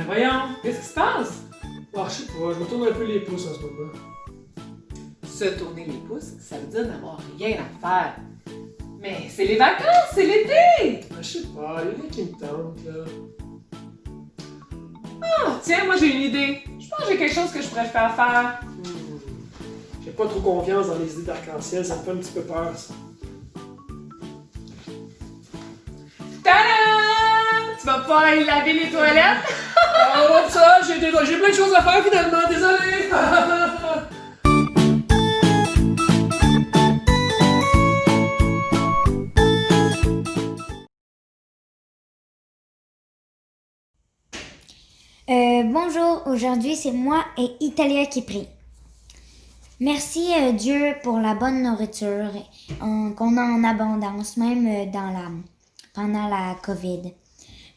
voyons, qu'est-ce qui se passe? Ah, je sais pas, je me tourne un peu les pouces en ce moment. Se tourner les pouces, ça veut dire n'avoir rien à faire. Mais c'est les vacances, c'est l'été! Ah, je sais pas, il y a rien qui me tente, là. Ah, tiens, moi j'ai une idée. Je pense que j'ai quelque chose que je pourrais faire. J'ai pas trop confiance dans les idées d'arc-en-ciel, ça me fait un petit peu peur, ça. Tadam! Tu vas pouvoir aller laver les toilettes? Ah, hop ça, j'ai plein de choses à faire finalement, désolé! Bonjour, aujourd'hui c'est moi et Italia qui prie. Merci Dieu pour la bonne nourriture qu'on a en abondance, même pendant la COVID.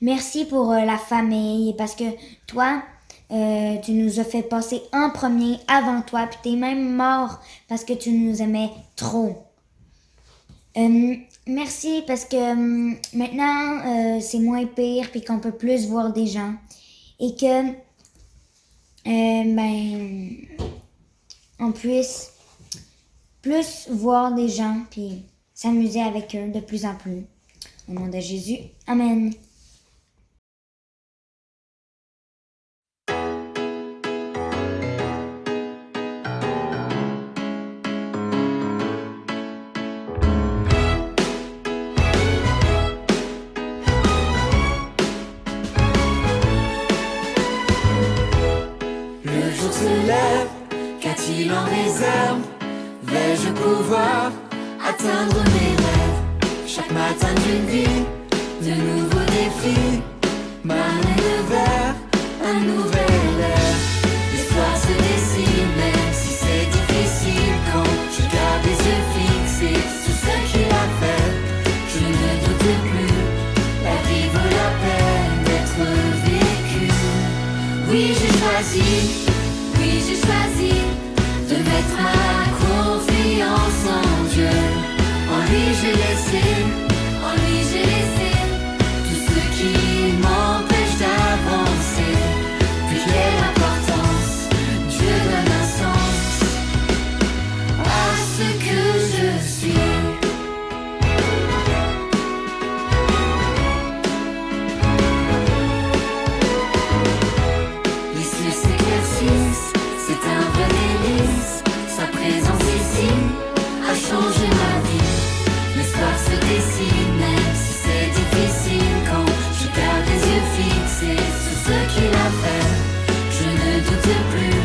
Merci pour la famille, parce que toi, tu nous as fait passer en premier avant toi, puis t'es même mort parce que tu nous aimais trop. Merci parce que maintenant c'est moins pire, puis qu'on peut plus voir des gens. Et que, on puisse plus voir des gens puis s'amuser avec eux de plus en plus. Au nom de Jésus, Amen. Le jour se lève, qu'a-t-il en réserve? Vais-je pouvoir atteindre mes rêves? Chaque matin d'une vie, de nouveaux défis, ma main de verre, un nouvel air. L'espoir se dessine, même si c'est difficile. Quand je garde les yeux fixés sur ce qu'il a fait, je ne doute plus, la vie vaut la peine d'être vécue. Oui, j'ai choisi de mettre ma confiance en Dieu. En lui j'ai laissé tout ce qui m'empêche d'avancer. Puis quelle importance, Dieu donne un sens à ce que je suis. Les cieux s'éclaircissent, c'est un vrai délice. Sa présence ici a changé ma vie. L'espoir se dessine, même si c'est difficile. Quand je garde les yeux fixés sur ce qu'il a fait, je ne doute plus,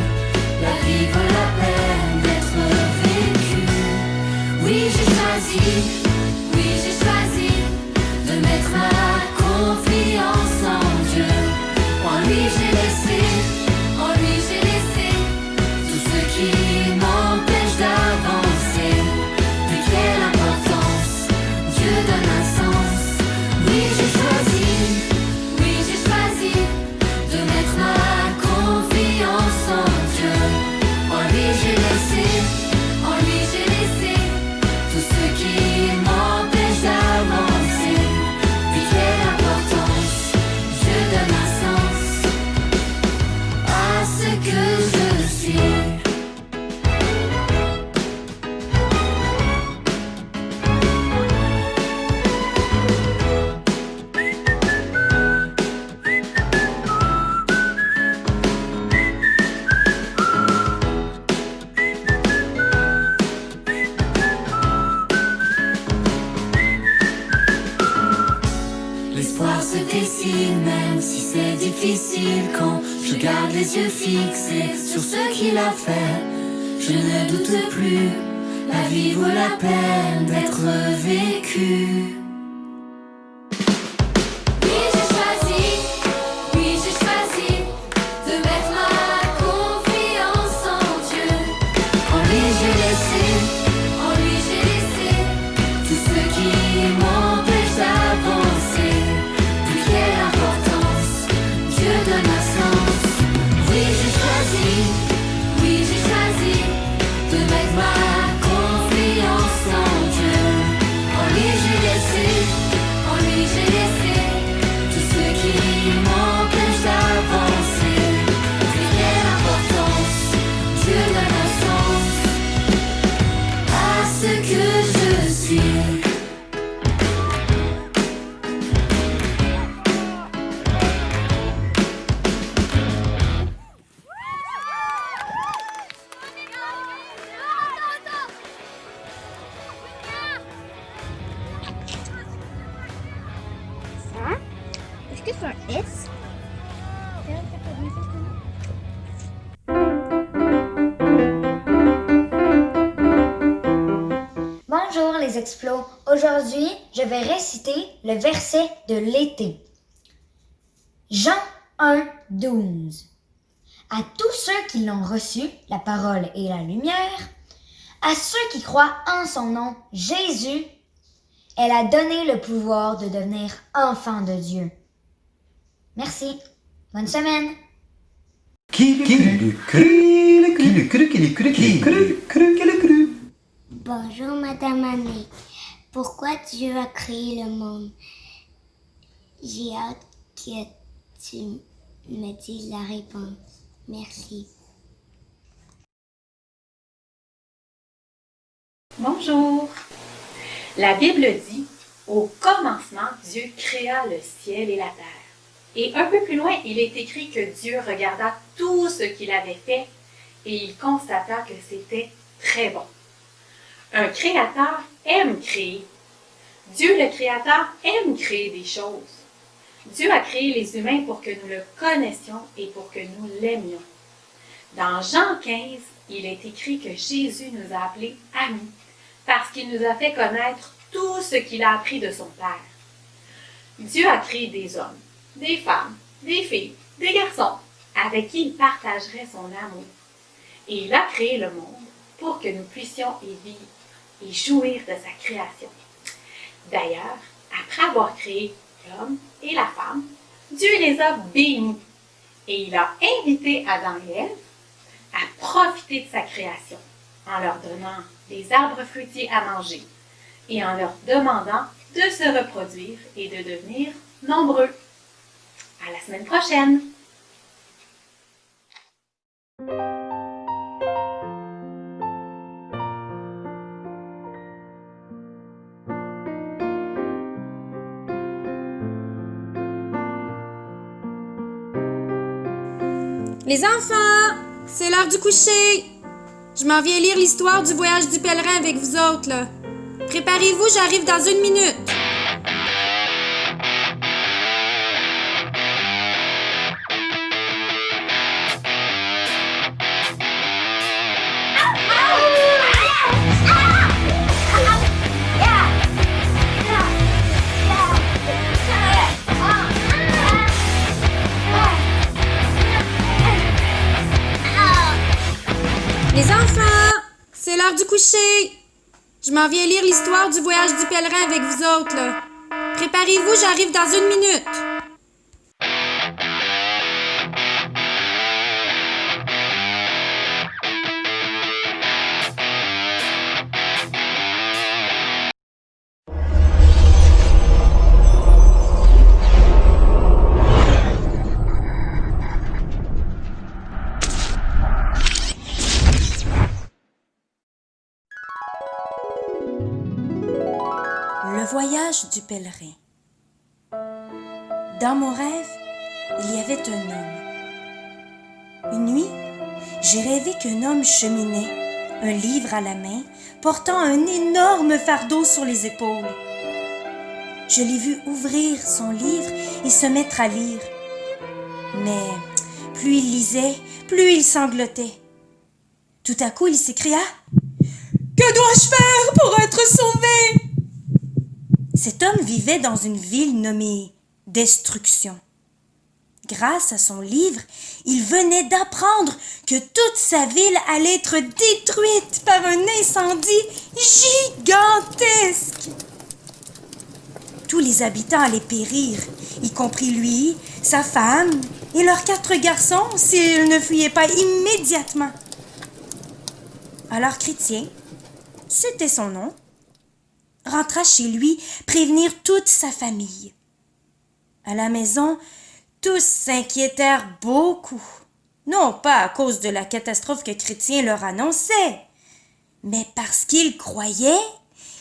la vie vaut la peine d'être vécue. Oui, j'ai choisi de mettre ma confiance en Dieu. En lui j'ai laissé tout ce qui m'empêche d'avancer. Puis quelle importance, Dieu donne un sens. Oui, j'ai choisi de mettre ma confiance en Dieu. En lui j'ai laissé tout ce qui m'empêche d'avancer. Puis quelle importance, Dieu donne un sens à ce que je suis. L'espoir se dessine, même si c'est difficile. Quand je garde les yeux fixés sur ce qu'il a fait, je ne doute plus, la vie vaut la peine d'être vécue. Oui, j'ai choisi de mettre ma confiance en Dieu. En lui j'ai laissé tout ce qui m'empêche d'avancer. Puis quelle importance, Dieu donne un sens. Oui, j'ai choisi de mettre ma confiance en Dieu. En lui j'ai laissé Est-ce que c'est un S? Bonjour les Explos. Aujourd'hui, je vais réciter le verset de l'été. Jean 1, 12. À tous ceux qui l'ont reçu, la parole et la lumière, à ceux qui croient en son nom, Jésus, elle a donné le pouvoir de devenir enfants de Dieu. Merci. Bonne semaine. Bonjour Madame Annick. Pourquoi Dieu a créé le monde? J'ai hâte que tu me dises la réponse. Merci. Bonjour. La Bible dit, au commencement, Dieu créa le ciel et la terre. Et un peu plus loin, il est écrit que Dieu regarda tout ce qu'il avait fait et il constata que c'était très bon. Un créateur aime créer. Dieu, le créateur, aime créer des choses. Dieu a créé les humains pour que nous le connaissions et pour que nous l'aimions. Dans Jean 15, il est écrit que Jésus nous a appelés amis parce qu'il nous a fait connaître tout ce qu'il a appris de son Père. Dieu a créé des hommes, des femmes, des filles, des garçons avec qui il partagerait son amour. Et il a créé le monde pour que nous puissions y vivre et jouir de sa création. D'ailleurs, après avoir créé l'homme et la femme, Dieu les a bénis et il a invité Adam et Ève à profiter de sa création en leur donnant des arbres fruitiers à manger et en leur demandant de se reproduire et de devenir nombreux. À la semaine prochaine! Les enfants, c'est l'heure du coucher. Je m'en viens lire l'histoire du voyage du pèlerin avec vous autres, là. Préparez-vous, j'arrive dans 1 minute. Les enfants, c'est l'heure du coucher. Je m'en viens lire l'histoire du voyage du pèlerin avec vous autres, là. Préparez-vous, j'arrive dans 1 minute. Le voyage du pèlerin. Dans mon rêve, il y avait un homme. Une nuit, j'ai rêvé qu'un homme cheminait, un livre à la main, portant un énorme fardeau sur les épaules. Je l'ai vu ouvrir son livre et se mettre à lire. Mais plus il lisait, plus il sanglotait. Tout à coup, il s'écria « Que dois-je faire pour être sauvé ?» Cet homme vivait dans une ville nommée Destruction. Grâce à son livre, il venait d'apprendre que toute sa ville allait être détruite par un incendie gigantesque. Tous les habitants allaient périr, y compris lui, sa femme et leurs 4 garçons s'ils ne fuyaient pas immédiatement. Alors Chrétien, c'était son nom, rentra chez lui prévenir toute sa famille. À la maison, tous s'inquiétèrent beaucoup, non pas à cause de la catastrophe que Chrétien leur annonçait, mais parce qu'ils croyaient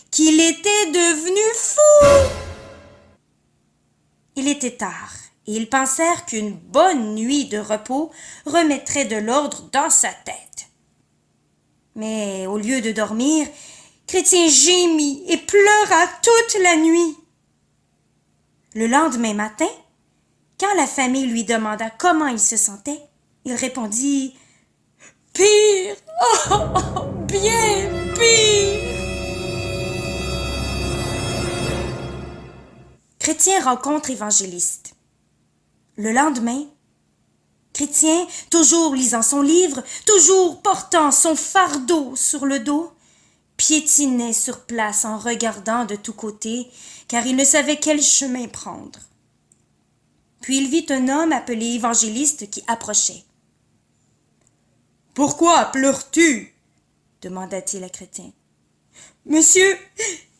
qu'il était devenu fou. Il était tard et ils pensèrent qu'une bonne nuit de repos remettrait de l'ordre dans sa tête. Mais au lieu de dormir, Chrétien gémit et pleura toute la nuit. Le lendemain matin, Quand la famille lui demanda comment il se sentait, il répondit « Pire! Oh, bien pire! » Chrétien rencontre Évangéliste. Le lendemain, Chrétien, toujours lisant son livre, toujours portant son fardeau sur le dos, piétinait sur place en regardant de tous côtés, car il ne savait quel chemin prendre. Puis il vit un homme appelé Évangéliste qui approchait. « Pourquoi pleures-tu » demanda-t-il à Chrétien. « Monsieur,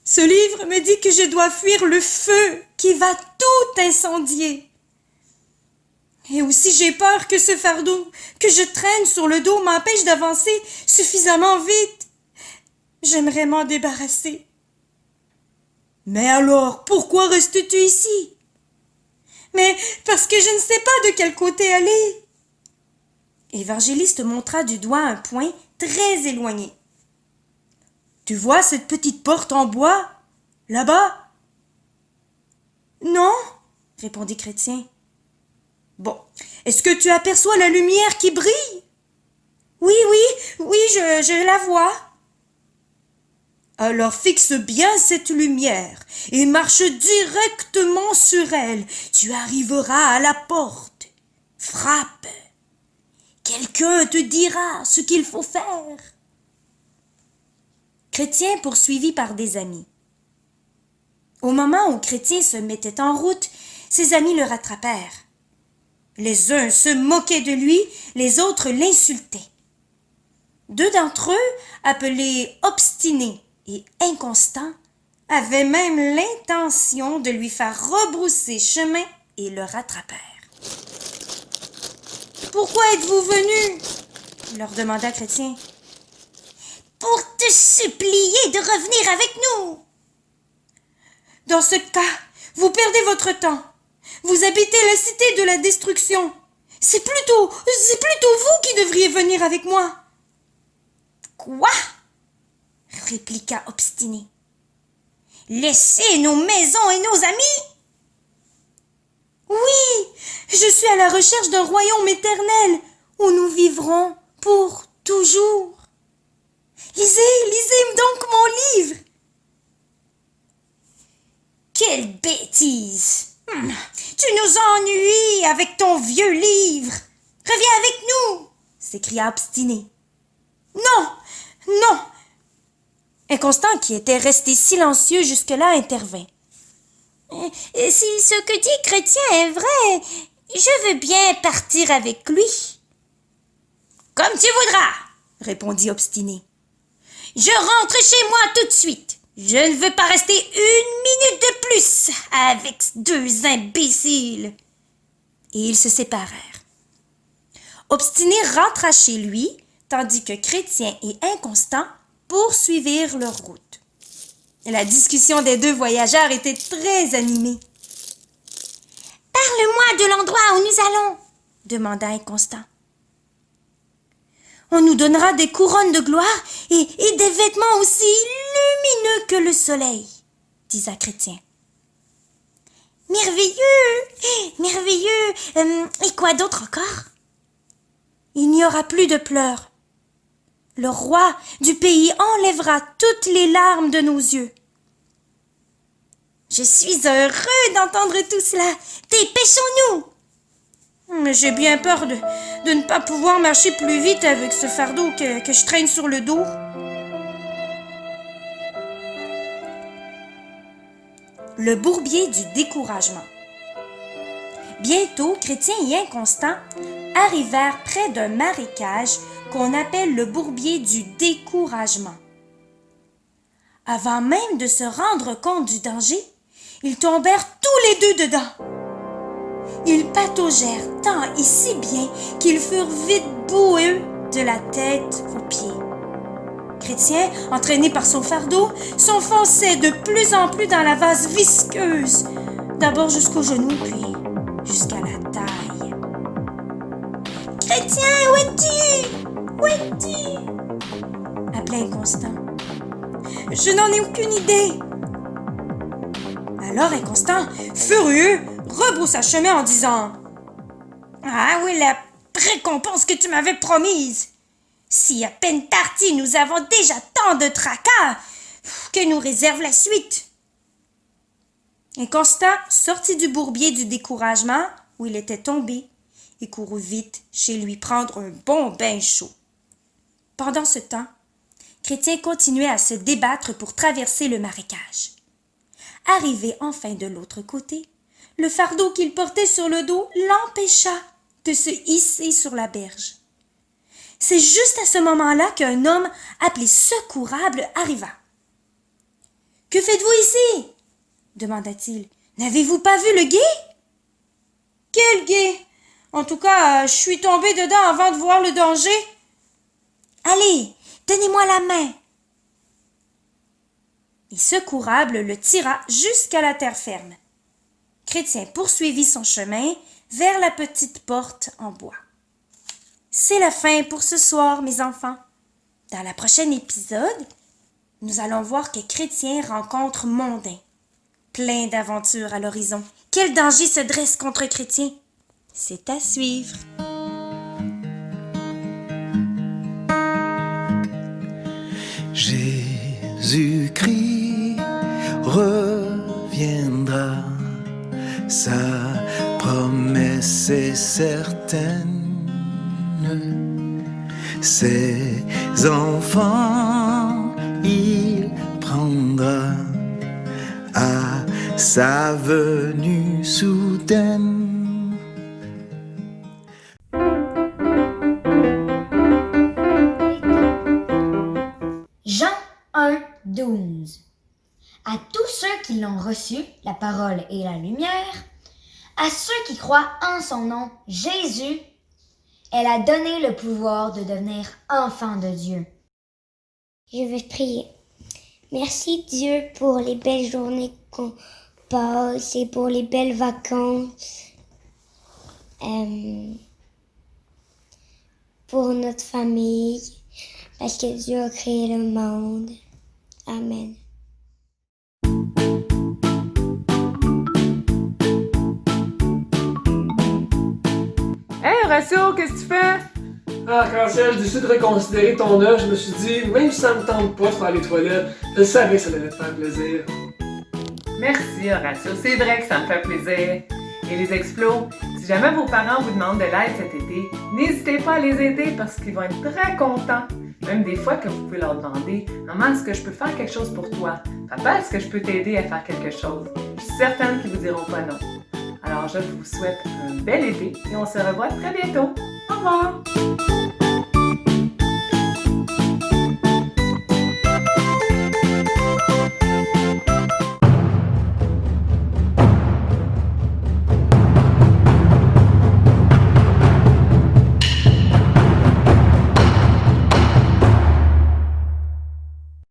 ce livre me dit que je dois fuir le feu qui va tout incendier. Et aussi j'ai peur que ce fardeau que je traîne sur le dos m'empêche d'avancer suffisamment vite. J'aimerais m'en débarrasser. »« Mais alors, pourquoi restes-tu ici ?»« Mais parce que je ne sais pas de quel côté aller. » Évangéliste montra du doigt un point très éloigné. « Tu vois cette petite porte en bois, là-bas ?»« Non, » répondit Chrétien. « Bon, est-ce que tu aperçois la lumière qui brille ?»« Oui, je la vois. » Alors fixe bien cette lumière et marche directement sur elle. Tu arriveras à la porte. Frappe. Quelqu'un te dira ce qu'il faut faire. Chrétien poursuivi par des amis. Au moment où Chrétien se mettait en route, ses amis le rattrapèrent. Les uns se moquaient de lui, les autres l'insultaient. Deux d'entre eux, appelés obstinés et inconstants, avaient même l'intention de lui faire rebrousser chemin et le rattrapèrent. « Pourquoi êtes-vous venus ?» leur demanda Chrétien. « Pour te supplier de revenir avec nous. »« Dans ce cas, vous perdez votre temps. Vous habitez la cité de la destruction. C'est plutôt vous qui devriez venir avec moi. »« Quoi ?» répliqua obstiné. « Laisser nos maisons et nos amis ? Oui, je suis à la recherche d'un royaume éternel où nous vivrons pour toujours. Lisez donc mon livre. » Quelle bêtise! Tu nous ennuies avec ton vieux livre. Reviens avec nous, s'écria obstiné. Non! Inconstant, qui était resté silencieux jusque-là, intervint. Si ce que dit Chrétien est vrai, je veux bien partir avec lui. Comme tu voudras, répondit obstiné. Je rentre chez moi tout de suite. Je ne veux pas rester une minute de plus avec deux imbéciles. Et ils se séparèrent. Obstiné rentra chez lui, tandis que Chrétien et Inconstant poursuivirent leur route. La discussion des deux voyageurs était très animée. « Parle-moi de l'endroit où nous allons, » demanda Inconstant. « On nous donnera des couronnes de gloire et des vêtements aussi lumineux que le soleil, » disa Chrétien. « Merveilleux, et quoi d'autre encore? » « Il n'y aura plus de pleurs. Le roi du pays enlèvera toutes les larmes de nos yeux. » « Je suis heureux d'entendre tout cela. Dépêchons-nous. » Mais j'ai bien peur de ne pas pouvoir marcher plus vite avec ce fardeau que je traîne sur le dos. Le bourbier du découragement. Bientôt, Chrétien et Inconstant arrivèrent près d'un marécage qu'on appelle le bourbier du découragement. Avant même de se rendre compte du danger, ils tombèrent tous les deux dedans. Ils pataugèrent tant et si bien qu'ils furent vite boueux de la tête aux pieds. Chrétien, entraîné par son fardeau, s'enfonçait de plus en plus dans la vase visqueuse, d'abord jusqu'aux genoux, puis jusqu'à la taille. « Chrétien, où es-tu? Où es-tu? » appela Inconstant. « Je n'en ai aucune idée. » Alors Inconstant, furieux, rebroussa chemin en disant « Ah oui, la récompense que tu m'avais promise! Si à peine partis, nous avons déjà tant de tracas que nous réserve la suite! » Et Constant sortit du bourbier du découragement où il était tombé et courut vite chez lui prendre un bon bain chaud. Pendant ce temps, Chrétien continuait à se débattre pour traverser le marécage. Arrivé enfin de l'autre côté, le fardeau qu'il portait sur le dos l'empêcha de se hisser sur la berge. C'est juste à ce moment-là qu'un homme appelé Secourable arriva. « Que faites-vous ici ?» demanda-t-il. « N'avez-vous pas vu le gué? »« Quel gué? En tout cas, je suis tombé dedans avant de voir le danger. »« Allez, donnez-moi la main. » Et Secourable le tira jusqu'à la terre ferme. Chrétien poursuivit son chemin vers la petite porte en bois. C'est la fin pour ce soir, mes enfants. Dans le prochain épisode, nous allons voir que Chrétien rencontre Mondain. Plein d'aventures à l'horizon. Quel danger se dresse contre Chrétien? C'est à suivre. Jésus-Christ reviendra, sa promesse est certaine. Ses enfants, il prendra à sa venue soudaine. Jean 1, 12. À tous ceux qui l'ont reçu, la parole et la lumière, à ceux qui croient en son nom, Jésus, elle a donné le pouvoir de devenir enfants de Dieu. Je vais prier. Merci Dieu pour les belles journées qu'on passe et pour les belles vacances. Pour notre famille, parce que Dieu a créé le monde. Amen. Hey Horatio, qu'est-ce que tu fais? Ah, quand je décide de reconsidérer ton œuvre, je me suis dit, même si ça me tente pas de faire les toilettes, je savais que ça allait te faire plaisir. Merci Horatio, c'est vrai que ça me fait plaisir. Et les explos, si jamais vos parents vous demandent de l'aide cet été, n'hésitez pas à les aider parce qu'ils vont être très contents. Même des fois que vous pouvez leur demander « Maman, est-ce que je peux faire quelque chose pour toi? Papa, est-ce que je peux t'aider à faire quelque chose? » Je suis certaine qu'ils vous diront pas non. Alors je vous souhaite un bel été et on se revoit très bientôt. Au revoir!